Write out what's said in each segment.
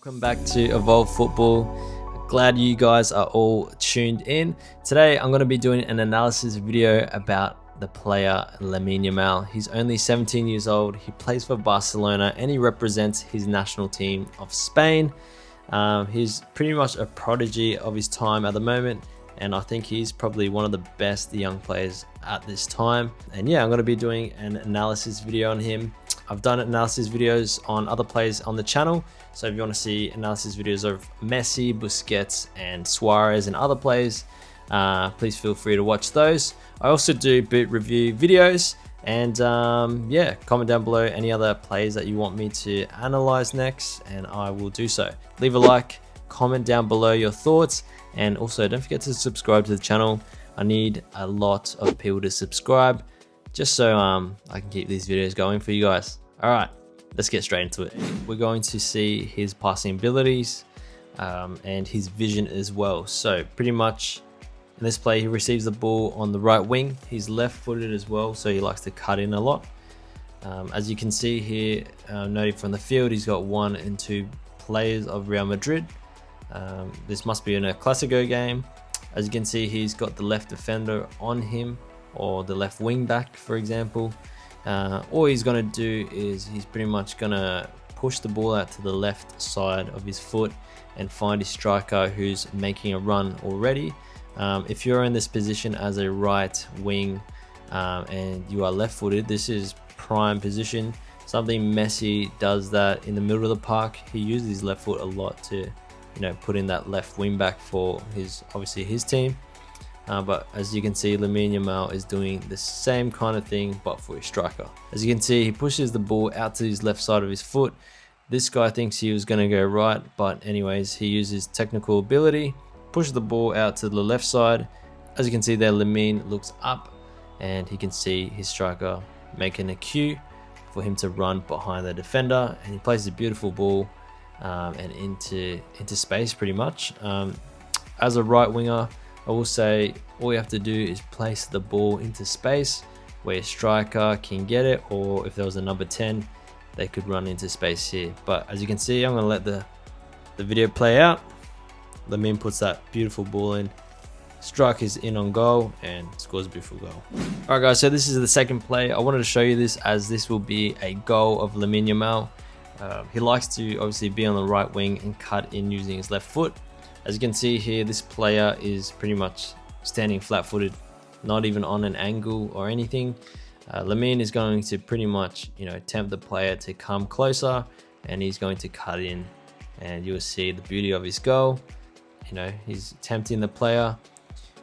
Welcome back to Evolve Football. Glad you guys are all tuned in. Today I'm going to be doing an analysis video about the player Lamine Yamal. He's only 17 years old. He plays for Barcelona and he represents his national team of Spain. He's pretty much a prodigy of his time at the moment, and I think he's probably one of the best young players at this time. And yeah, I'm going to be doing an analysis video on him. I've done analysis videos on other players on the channel, so if you want to see analysis videos of Messi, Busquets and Suarez and other players, please feel free to watch those. I also do boot review videos, and yeah, comment down below any other players that you want me to analyze next and I will do so. Leave a like, comment down below your thoughts, and also don't forget to subscribe to the channel. I need a lot of people to subscribe just so I can keep these videos going for you guys. All right, let's get straight into it. We're going to see his passing abilities and his vision as well. So pretty much in this play, he receives the ball on the right wing. He's left-footed as well, so he likes to cut in a lot. As you can see here, noted from the field, he's got 1 and 2 players of Real Madrid. This must be in a Clasico game. As you can see, he's got the left defender on him, or the left wing back, for example. All he's gonna do is he's pretty much gonna push the ball out to the left side of his foot and find his striker who's making a run already. If you're in this position as a right wing and you are left-footed, this is prime position. Something Messi does that in the middle of the park. He uses his left foot a lot to, put in that left wing back for obviously his team. But as you can see, Lamine Yamal is doing the same kind of thing but for his striker. As you can see, he pushes the ball out to his left side of his foot. This guy thinks he was going to go right, but anyways, he uses technical ability, pushes the ball out to the left side. As you can see there, Lamine looks up and he can see his striker making a cue for him to run behind the defender, and he plays a beautiful ball and into space pretty much. As a right winger, I will say all you have to do is place the ball into space where a striker can get it, or if there was a number 10, they could run into space here. But as you can see, I'm going to let the video play out. Lamine puts that beautiful ball in, strike is in on goal, and scores a beautiful goal. Alright guys, so this is the second play. I wanted to show you this as this will be a goal of Lamine Yamal. He likes to obviously be on the right wing and cut in using his left foot. As you can see here, this player is pretty much standing flat-footed, not even on an angle or anything. Lamine is going to pretty much, tempt the player to come closer, and he's going to cut in, and you'll see the beauty of his goal. He's tempting the player,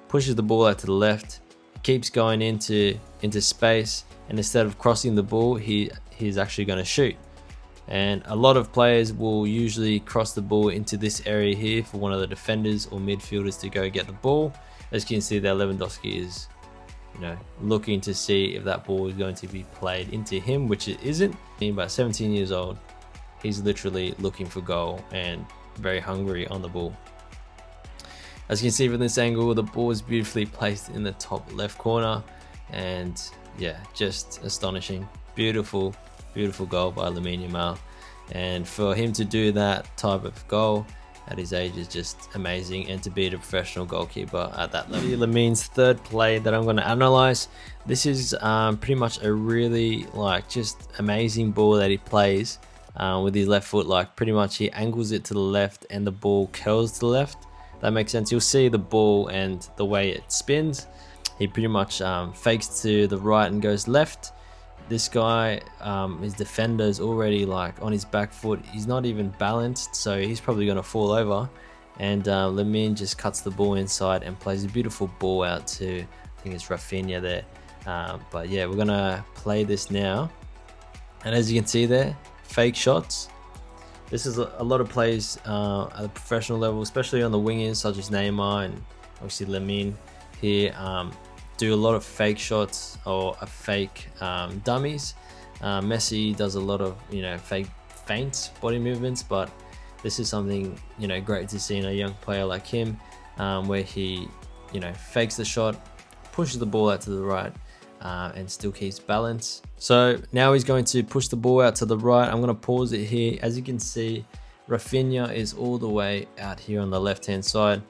pushes the ball out to the left, keeps going into space, and instead of crossing the ball, he's actually going to shoot. And a lot of players will usually cross the ball into this area here for one of the defenders or midfielders to go get the ball. As you can see there, Lewandowski is, looking to see if that ball is going to be played into him, which it isn't. But 17 years old, he's literally looking for goal and very hungry on the ball. As you can see from this angle, the ball is beautifully placed in the top left corner, and yeah, just astonishing. Beautiful goal by Lamine Yamal, and for him to do that type of goal at his age is just amazing, and to be a professional goalkeeper at that level. Lamine's third play that I'm going to analyze. This is pretty much a really just amazing ball that he plays with his left foot. Pretty much he angles it to the left and the ball curls to the left. That makes sense. You'll see the ball and the way it spins. He pretty much fakes to the right and goes left. This guy, his defender is already on his back foot. He's not even balanced, so he's probably going to fall over. And Lamine just cuts the ball inside and plays a beautiful ball out to, I think it's Rafinha there. But yeah, we're going to play this now. And as you can see there, fake shots. This is a lot of players at the professional level, especially on the wingers such as Neymar and obviously Lamine here. Do a lot of fake shots or fake dummies. Messi does a lot of fake feints, body movements, but this is something great to see in a young player like him, where he fakes the shot, pushes the ball out to the right, and still keeps balance. So now he's going to push the ball out to the right. I'm going to pause it here. As you can see, Rafinha is all the way out here on the left hand side.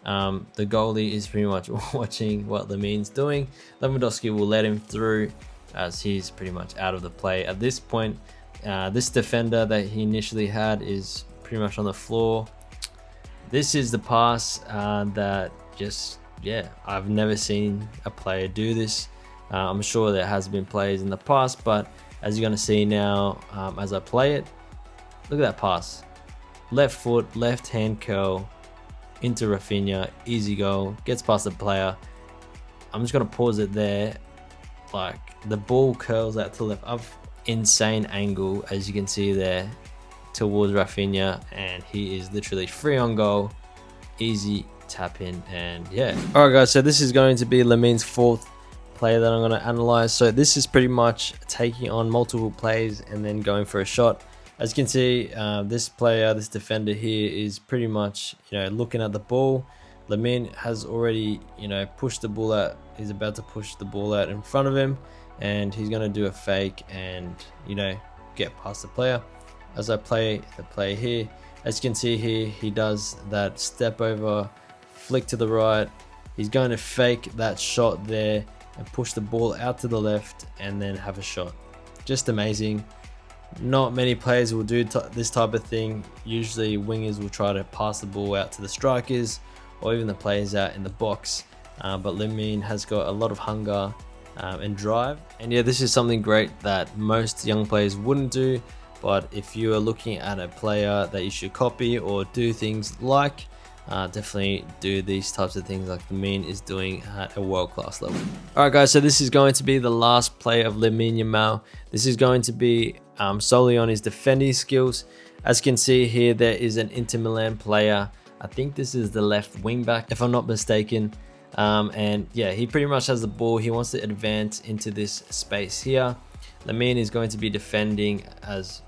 The goalie is pretty much watching what Lamine's doing. Lewandowski will let him through as he's pretty much out of the play at this point. This defender that he initially had is pretty much on the floor. This is the pass that just, yeah, I've never seen a player do this. I'm sure there has been players in the past, but as you're going to see now as I play it, look at that pass. Left foot, left hand curl into Rafinha, easy goal, gets past the player. I'm just going to pause it there. Like, the ball curls out to the left, up insane angle, as you can see there, towards Rafinha, and he is literally free on goal. Easy tap in, and yeah. All right, guys, so this is going to be Lamine's fourth player that I'm going to analyze. So this is pretty much taking on multiple plays and then going for a shot. As you can see, this player, this defender here, is pretty much, looking at the ball. Lamine has already, pushed the ball out. He's about to push the ball out in front of him, and he's going to do a fake and, get past the player. As I play the play here, as you can see here, he does that step over, flick to the right. He's going to fake that shot there and push the ball out to the left and then have a shot. Just amazing. Not many players will do this type of thing. Usually wingers will try to pass the ball out to the strikers or even the players out in the box. But Lamine has got a lot of hunger and drive. And yeah, this is something great that most young players wouldn't do. But if you are looking at a player that you should copy or do things like, definitely do these types of things like Lamine is doing at a world-class level. Alright guys, so this is going to be the last play of Lamine Yamal. This is going to be solely on his defending skills. As you can see here, there is an Inter Milan player. I think this is the left wing back, if I'm not mistaken. And yeah, he pretty much has the ball. He wants to advance into this space here. Lamine is going to be defending as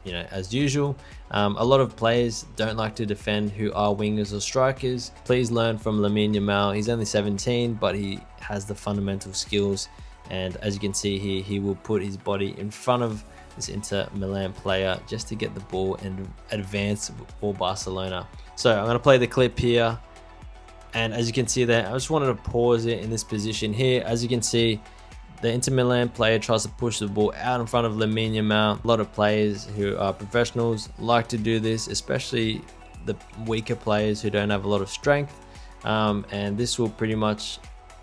usual. A lot of players don't like to defend who are wingers or strikers. Please learn from Lamine Yamal. He's only 17, but he has the fundamental skills. And as you can see here, he will put his body in front of this Inter Milan player just to get the ball and advance for Barcelona. So I'm going to play the clip here. And as you can see there, I just wanted to pause it in this position here. As you can see, the Inter Milan player tries to push the ball out in front of Lamine Yamal. A lot of players who are professionals like to do this, especially the weaker players who don't have a lot of strength. And this will pretty much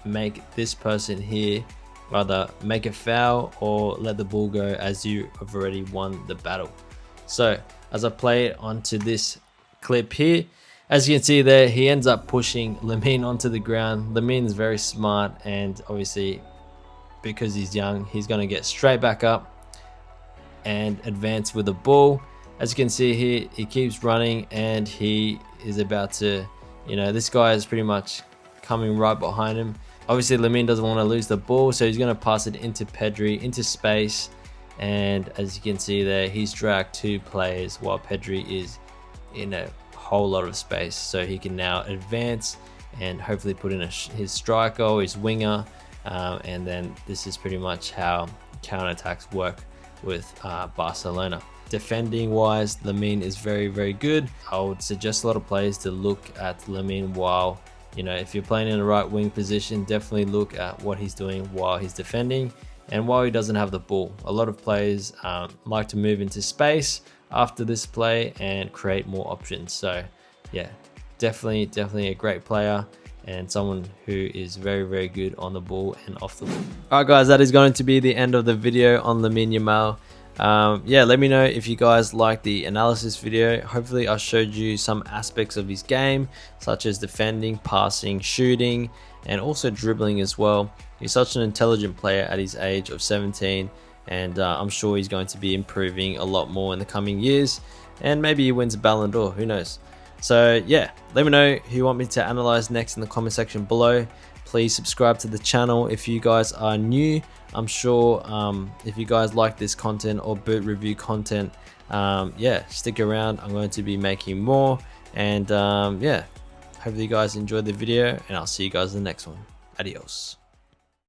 make this person here either make a foul or let the ball go, as you have already won the battle. So as I play it onto this clip here, as you can see there, he ends up pushing Lamine onto the ground. Lamine is very smart, and obviously because he's young, he's going to get straight back up and advance with the ball. As you can see here, he keeps running and he is about to, this guy is pretty much coming right behind him. Obviously Lamine doesn't want to lose the ball, so he's going to pass it into Pedri, into space. And as you can see there, he's dragged two players while Pedri is in a whole lot of space. So he can now advance and hopefully put in his striker or his winger. And then this is pretty much how counterattacks work with Barcelona. Defending wise, Lamine is very, very good. I would suggest a lot of players to look at Lamine while, if you're playing in the right wing position, definitely look at what he's doing while he's defending and while he doesn't have the ball. A lot of players like to move into space after this play and create more options. So yeah, definitely a great player and someone who is very, very good on the ball and off the ball. All right guys, that is going to be the end of the video on Lamine Yamal. Yeah, let me know if you guys like the analysis video. Hopefully I showed you some aspects of his game, such as defending, passing, shooting, and also dribbling as well. He's such an intelligent player at his age of 17, and I'm sure he's going to be improving a lot more in the coming years, and maybe he wins a Ballon d'Or, who knows. So yeah, let me know who you want me to analyze next in the comment section below. Please subscribe to the channel if you guys are new. I'm sure if you guys like this content or boot review content, yeah, stick around. I'm going to be making more, and yeah, hopefully you guys enjoyed the video, and I'll see you guys in the next one. Adios.